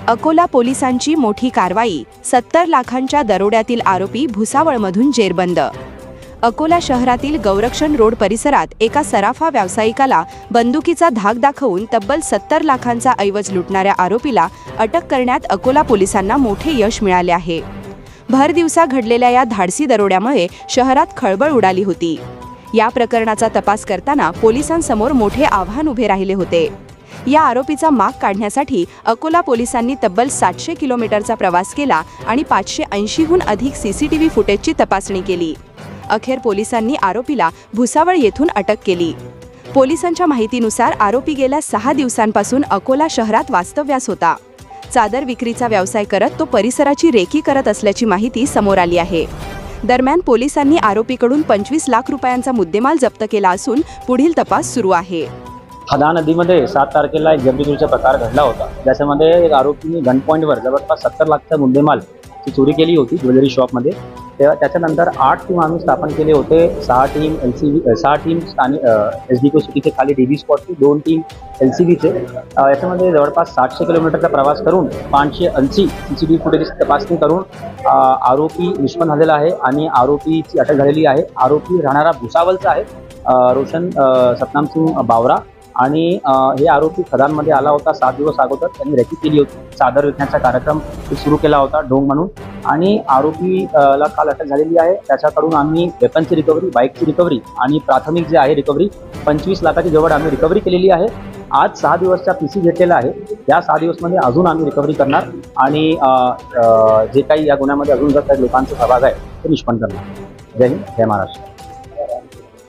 अकोला पोलिसांची मोठी कारवाई, 70 लाखांच्या दरोड्यातील आरोपी भुसावळमधून जेरबंद। अकोला शहरातील गौरक्षण रोड परिसरात एका सराफा व्यावसायिकाला बंदुकीचा धाक दाखवून तब्बल 70 लाखांचा ऐवज लुटणाऱ्या आरोपीला अटक करण्यात अकोला पोलिसांना मोठे यश मिळाले आहे। भर दिवसा घडलेल्या या धाडसी दरोड्यामुळे शहरात खळबळ उडाली होती। या प्रकरणाचा तपास करताना पोलिसांसमोर मोठे आव्हान उभे राहिले होते। या आरोपीचा माग काढण्यासाठी अकोला पोलिसांनी तब्बल 700 किलोमीटरचा प्रवास केला आणि 580हून अधिक सीसीटीव्ही फुटेजची तपासणी केली। अखेर पोलिसांनी आरोपीला भुसावळ येथून अटक केली। पोलिसांच्या माहितीनुसार आरोपी गेल्या 6 दिवसांपासून अकोला शहरात वास्तव्यास होता। चादर विक्रीचा व्यवसाय करत तो परिसराची रेकी करत असल्याची माहिती समोर आली आहे। दरम्यान पोलिसांनी आरोपीकडून 25 लाख रुपयांचा मुद्देमाल जप्त केला असून पुढील तपास सुरू आहे। खदा नदीमध्ये 7 तारखेला एक जबरीचा प्रकार घडला होता, ज्याच्यामध्ये एक आरोपीने गन पॉईंटवर जवळपास 70 लाखचा मुद्देमाल ची चोरी केली होती ज्वेलरी शॉपमध्ये। त्याच्यानंतर 8 टीम आम्ही स्थापन केले होते। 6 टीम LCV, 6 टीम SDPO सिटीचे खाली DB स्पॉटची, 2 टीम LCVचे। याच्यामध्ये जवळपास 700 किलोमीटरचा प्रवास करून 580 CCTV फुटेजची तपासणी करून आरोपी निष्पन्न झालेला आहे आणि आरोपीची अटक झालेली आहे। आरोपी राहणारा भुसावळचा आहे, रोशन सतनाम सिंग बावरा। आणि हे आरोपी खदानमध्ये आला होता 7 दिवस अगोदर। त्यांनी रेकी केली होती, चादर विकण्याचा कार्यक्रम सुरू केला होता ढोंग म्हणून, आणि आरोपीला काल अटक झालेली आहे। त्याच्याकडून आम्ही वेपनची रिकव्हरी, बाईकची रिकव्हरी आणि प्राथमिक जे आहे रिकव्हरी 25 लाखाची जवळ आम्ही रिकव्हरी केलेली आहे। आज 6 दिवसचा PC घेतलेला आहे। या 6 दिवसमध्ये अजून आम्ही रिकव्हरी करणार आणि जे काही या गुन्ह्यामध्ये अजून जर काही लोकांचा सहभाग आहे ते निष्पन्न करणार। जय हिंद, जय महाराष्ट्र।